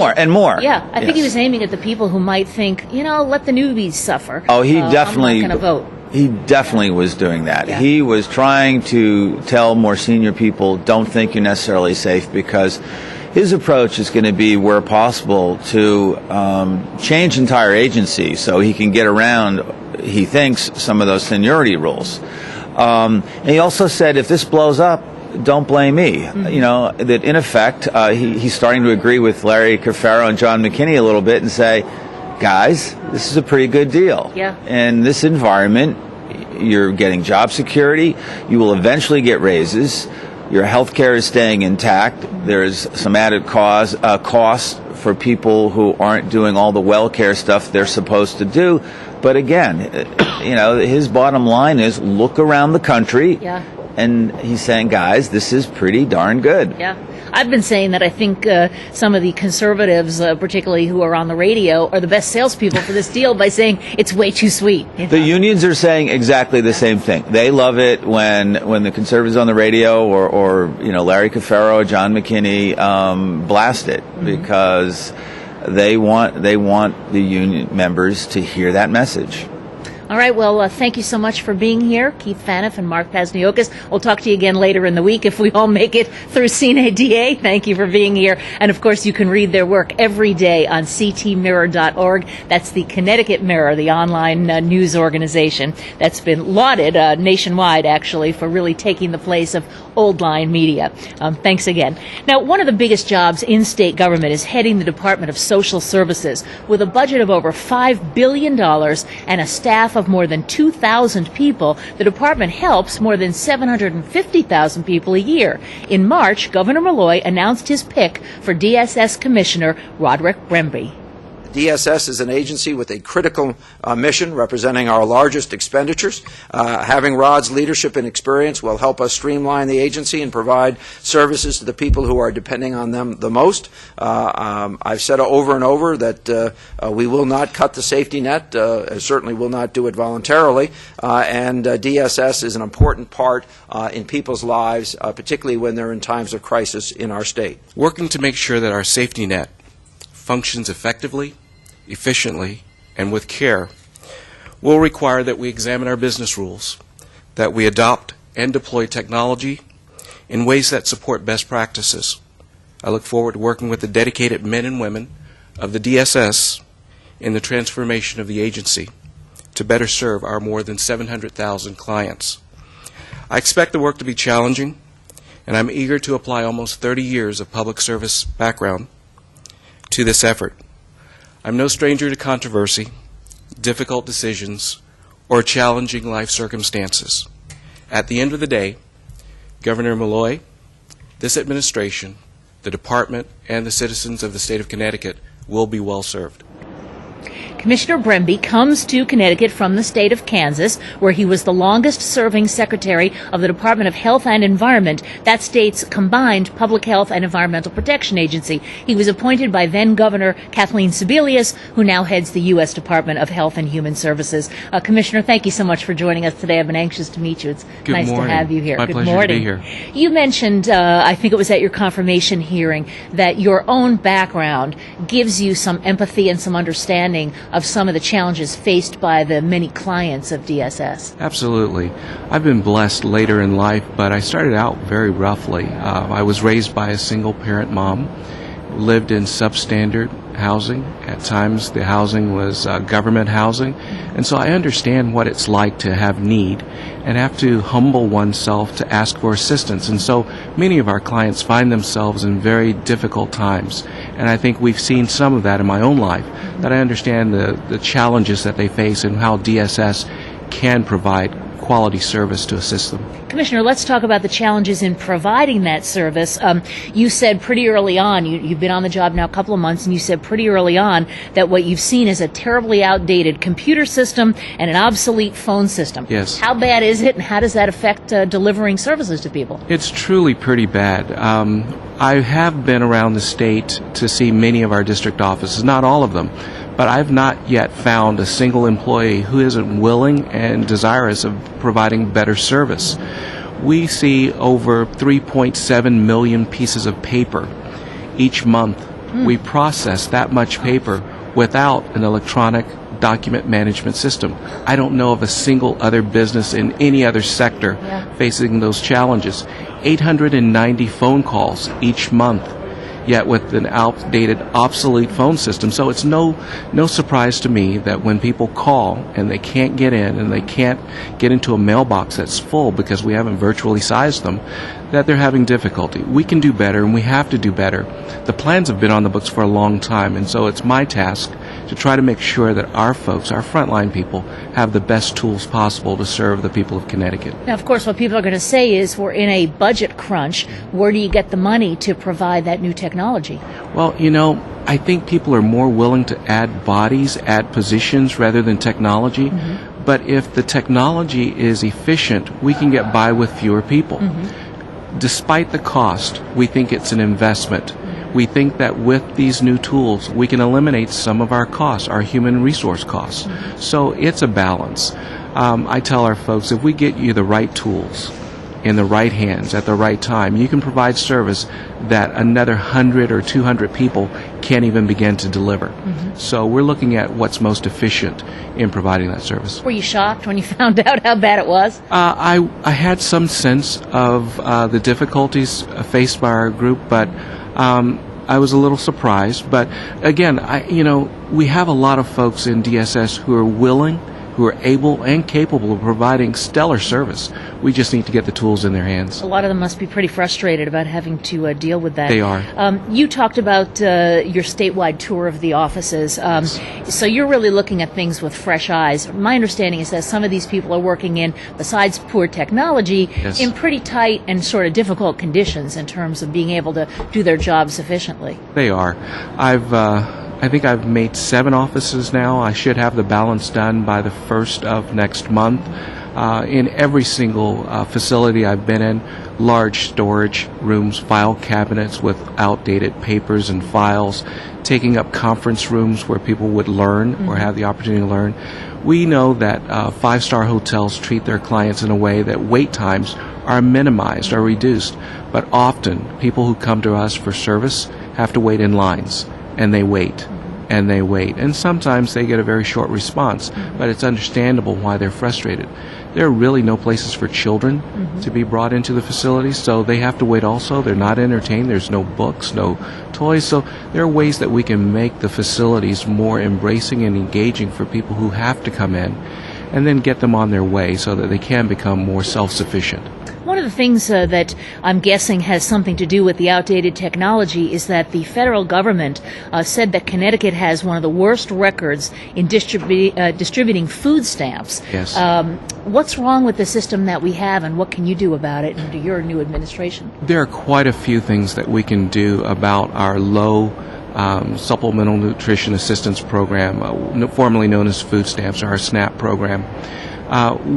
More and more. Yeah, I think he was aiming at the people who might think, let the newbies suffer. Oh, he definitely. I'm not going to vote. He definitely was doing that. Yeah. He was trying to tell more senior people, don't think you're necessarily safe, because his approach is going to be, where possible, to change entire agencies so he can get around, he thinks, some of those seniority rules. And he also said, if this blows up, don't blame me. Mm-hmm. That in effect, he's starting to agree with Larry Cafaro and John McKinney a little bit and say, guys, this is a pretty good deal. Yeah. In this environment, you're getting job security. You will eventually get raises. Your health care is staying intact. There's some added cost for people who aren't doing all the well care stuff they're supposed to do. But again, his bottom line is, look around the country. Yeah. And he's saying, guys, this is pretty darn good. Yeah. I've been saying that I think some of the conservatives, particularly who are on the radio, are the best salespeople for this deal by saying it's way too sweet. The unions are saying exactly the same thing. They love it when the conservatives on the radio or Larry Cafaro or John McKinney blast it, because they want the union members to hear that message. All right, well, thank you so much for being here, Keith Phaneuf and Mark Pazniokas. We'll talk to you again later in the week if we all make it through Sine Die. Thank you for being here. And, of course, you can read their work every day on ctmirror.org. That's the Connecticut Mirror, the online news organization that's been lauded nationwide, actually, for really taking the place of old line media. Thanks again. Now, one of the biggest jobs in state government is heading the Department of Social Services. With a budget of over $5 billion and a staff of more than 2,000 people, the department helps more than 750,000 people a year. In March, Governor Malloy announced his pick for DSS Commissioner Roderick Bremby. DSS is an agency with a critical mission representing our largest expenditures. Having Rod's leadership and experience will help us streamline the agency and provide services to the people who are depending on them the most. I've said over and over that we will not cut the safety net, certainly will not do it voluntarily, and DSS is an important part in people's lives, particularly when they're in times of crisis in our state. Working to make sure that our safety net functions effectively, efficiently, and with care will require that we examine our business rules, that we adopt and deploy technology in ways that support best practices. I look forward to working with the dedicated men and women of the DSS in the transformation of the agency to better serve our more than 700,000 clients. I expect the work to be challenging, and I'm eager to apply almost 30 years of public service background to this effort. I'm no stranger to controversy, difficult decisions, or challenging life circumstances. At the end of the day, Governor Malloy, this administration, the department, and the citizens of the state of Connecticut will be well served. Commissioner Bremby comes to Connecticut from the state of Kansas, where he was the longest-serving secretary of the Department of Health and Environment, that state's combined public health and environmental protection agency. He was appointed by then-Governor Kathleen Sebelius, who now heads the U.S. Department of Health and Human Services. Commissioner, thank you so much for joining us today. I've been anxious to meet you. It's nice to have you here. My Good pleasure morning. to be here. You mentioned, I think it was at your confirmation hearing, that your own background gives you some empathy and some understanding of some of the challenges faced by the many clients of DSS. Absolutely. I've been blessed later in life, but I started out very roughly. I was raised by a single-parent mom, lived in substandard housing. At times the housing was government housing, and so I understand what it's like to have need and have to humble oneself to ask for assistance. And so many of our clients find themselves in very difficult times, and I think we've seen some of that in my own life, that I understand the challenges that they face and how DSS can provide quality service to assist them. Commissioner, let's talk about the challenges in providing that service. You said pretty early on, you've been on the job now a couple of months, and you said pretty early on that what you've seen is a terribly outdated computer system and an obsolete phone system. Yes. How bad is it, and how does that affect delivering services to people? It's truly pretty bad. I have been around the state to see many of our district offices, not all of them, but I've not yet found a single employee who isn't willing and desirous of providing better service. We see over 3.7 million pieces of paper each month We process that much paper without an electronic document management system. I don't know of a single other business in any other sector facing those challenges. 890 phone calls each month, yet with an outdated, obsolete phone system. So it's no surprise to me that when people call and they can't get in and they can't get into a mailbox that's full because we haven't virtually sized them, that they're having difficulty. We can do better, and we have to do better. The plans have been on the books for a long time, and so it's my task to try to make sure that our folks, our frontline people, have the best tools possible to serve the people of Connecticut. Now, of course, what people are going to say is we're in a budget crunch. Where do you get the money to provide that new technology? Well, I think people are more willing to add bodies, add positions rather than technology. But if the technology is efficient, we can get by with fewer people. Despite the cost, we think it's an investment. We think that with these new tools, we can eliminate some of our costs, our human resource costs. So it's a balance. I tell our folks, if we get you the right tools in the right hands at the right time, you can provide service that another 100 or 200 people can't even begin to deliver. So we're looking at what's most efficient in providing that service. Were you shocked when you found out how bad it was? I had some sense of the difficulties faced by our group, but I was a little surprised. But again, we have a lot of folks in DSS who are willing, who are able and capable of providing stellar service. We just need to get the tools in their hands. A lot of them must be pretty frustrated about having to deal with that. They are. You talked about your statewide tour of the offices. So you're really looking at things with fresh eyes. My understanding is that some of these people are working in, besides poor technology, in pretty tight and sort of difficult conditions in terms of being able to do their jobs efficiently. They are. I think I've made 7 offices now. I should have the balance done by the 1st of next month. In every single facility I've been in, large storage rooms, file cabinets with outdated papers and files, taking up conference rooms where people would learn or have the opportunity to learn. We know that 5-star hotels treat their clients in a way that wait times are minimized or reduced, but often people who come to us for service have to wait in lines. And they wait, and they wait. And sometimes they get a very short response, but it's understandable why they're frustrated. There are really no places for children to be brought into the facilities, so they have to wait also. They're not entertained. There's no books, no toys. So there are ways that we can make the facilities more embracing and engaging for people who have to come in, and then get them on their way so that they can become more self-sufficient. One of the things that I'm guessing has something to do with the outdated technology is that the federal government said that Connecticut has one of the worst records in distributing food stamps. Yes. What's wrong with the system that we have, and what can you do about it under your new administration? There are quite a few things that we can do about our low Supplemental Nutrition Assistance Program, formerly known as food stamps, or our SNAP program.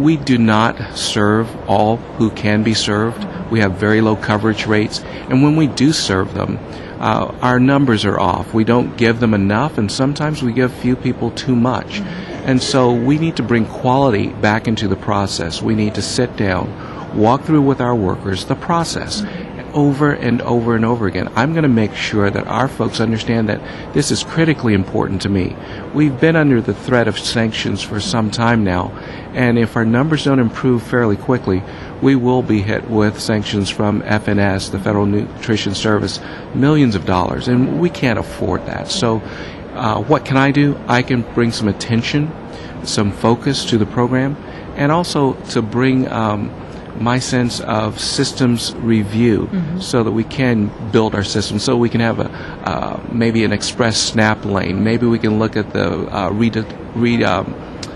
We do not serve all who can be served. We have very low coverage rates, and when we do serve them, our numbers are off. We don't give them enough, and sometimes we give few people too much. And so we need to bring quality back into the process. We need to sit down, walk through with our workers the process over and over and over again. I'm going to make sure that our folks understand that this is critically important to me. We've been under the threat of sanctions for some time now, and if our numbers don't improve fairly quickly, we will be hit with sanctions from FNS, the Federal Nutrition Service, millions of dollars, and we can't afford that. So what can I do? I can bring some attention, some focus to the program, and also to bring my sense of systems review so that we can build our system, so we can have maybe an express SNAP lane. Maybe we can look at the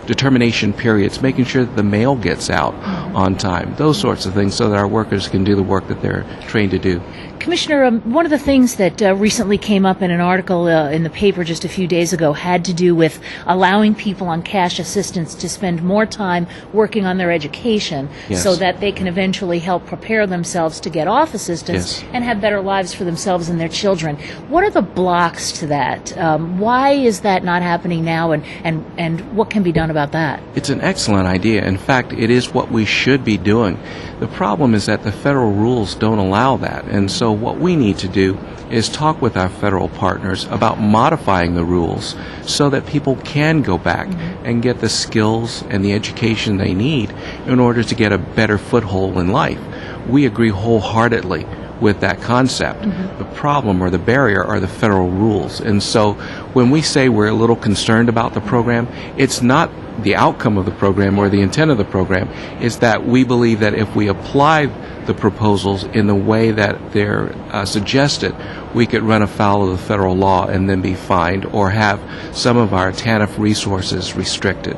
determination periods, making sure that the mail gets out on time, those sorts of things, so that our workers can do the work that they're trained to do. Commissioner, one of the things that recently came up in an article in the paper just a few days ago had to do with allowing people on cash assistance to spend more time working on their education so that they can eventually help prepare themselves to get off assistance and have better lives for themselves and their children. What are the blocks to that? Why is that not happening now, and what can be done about that? It's an excellent idea. In fact, it is what we should should be doing. The problem is that the federal rules don't allow that. And so what we need to do is talk with our federal partners about modifying the rules so that people can go back and get the skills and the education they need in order to get a better foothold in life. We agree wholeheartedly with that concept. The problem or the barrier are the federal rules. And so when we say we're a little concerned about the program, it's not the outcome of the program or the intent of the program. It's that we believe that if we apply the proposals in the way that they're suggested, we could run afoul of the federal law and then be fined or have some of our TANF resources restricted.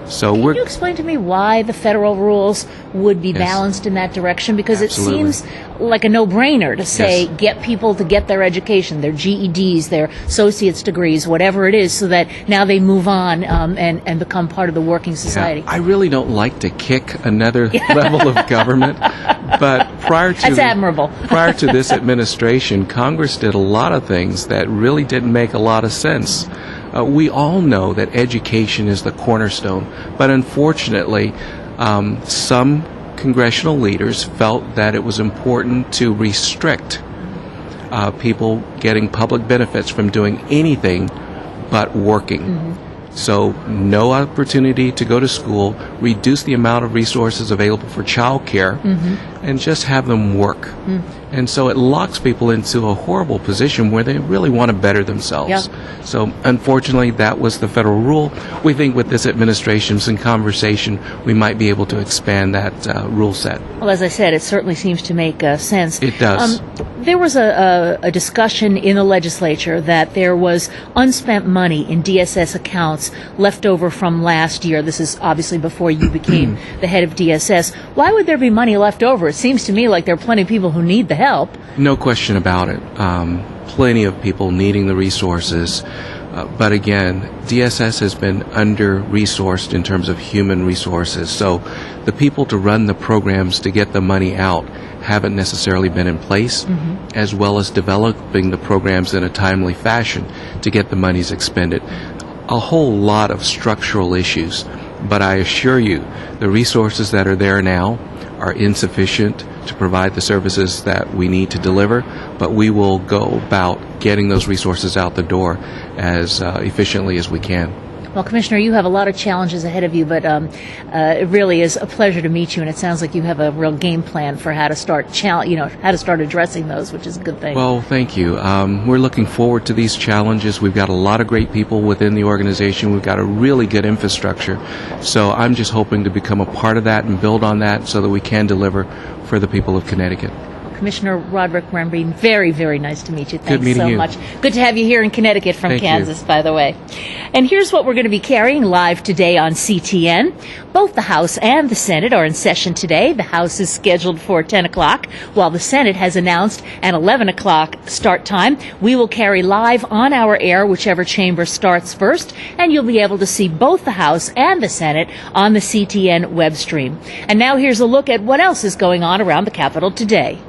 So Can you explain to me why the federal rules would be balanced in that direction? Because Absolutely. It seems like a no-brainer to say Yes. get people to get their education, their GEDs, their associate's degrees, whatever it is, so that now they move on and become part of the working society. Yeah, I really don't like to kick another level of government, but That's admirable. prior to this administration, Congress did a lot of things that really didn't make a lot of sense. We all know that education is the cornerstone, but unfortunately, some congressional leaders felt that it was important to restrict people getting public benefits from doing anything but working. So no opportunity to go to school, reduce the amount of resources available for child care, and just have them work. And so it locks people into a horrible position where they really want to better themselves. Yeah. So unfortunately, that was the federal rule. We think with this administration's in conversation, we might be able to expand that rule set. Well, as I said, it certainly seems to make sense. It does. There was a discussion in the legislature that there was unspent money in DSS accounts left over from last year. This is obviously before you became the head of DSS. Why would there be money left over? It seems to me like there are plenty of people who need the help. No question about it. Plenty of people needing the resources. But again, DSS has been under-resourced in terms of human resources. So the people to run the programs to get the money out haven't necessarily been in place, as well as developing the programs in a timely fashion to get the monies expended. A whole lot of structural issues. But I assure you, the resources that are there now are insufficient to provide the services that we need to deliver, but we will go about getting those resources out the door as efficiently as we can. Well, Commissioner, you have a lot of challenges ahead of you, but it really is a pleasure to meet you, and it sounds like you have a real game plan for how to start how to start addressing those, which is a good thing. Well, thank you. We're looking forward to these challenges. We've got a lot of great people within the organization. We've got a really good infrastructure. So I'm just hoping to become a part of that and build on that so that we can deliver for the people of Connecticut. Commissioner Roderick Bremby, very, very nice to meet you. Thanks meeting so you. much. Good to have you here in Connecticut from Thank Kansas, you. by the way. And here's what we're going to be carrying live today on CTN. Both the House and the Senate are in session today. The House is scheduled for 10 o'clock, while the Senate has announced an 11 o'clock start time. We will carry live on our air whichever chamber starts first, and you'll be able to see both the House and the Senate on the CTN web stream. And now here's a look at what else is going on around the Capitol today.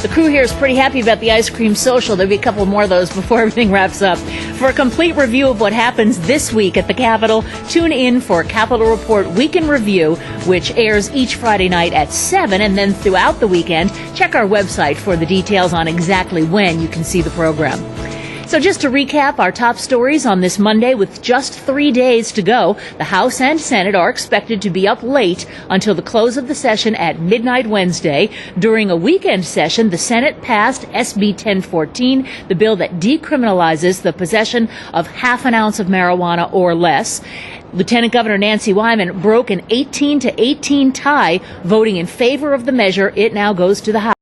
The crew here is pretty happy about the ice cream social. There'll be a couple more of those before everything wraps up. For a complete review of what happens this week at the Capitol, tune in for Capitol Report Week in Review, which airs each Friday night at 7, and then throughout the weekend, check our website for the details on exactly when you can see the program. So just to recap our top stories on this Monday, with just 3 days to go, the House and Senate are expected to be up late until the close of the session at midnight Wednesday. During a weekend session, the Senate passed SB 1014, the bill that decriminalizes the possession of half an ounce of marijuana or less. Lieutenant Governor Nancy Wyman broke an 18-18 tie, voting in favor of the measure. It now goes to the House.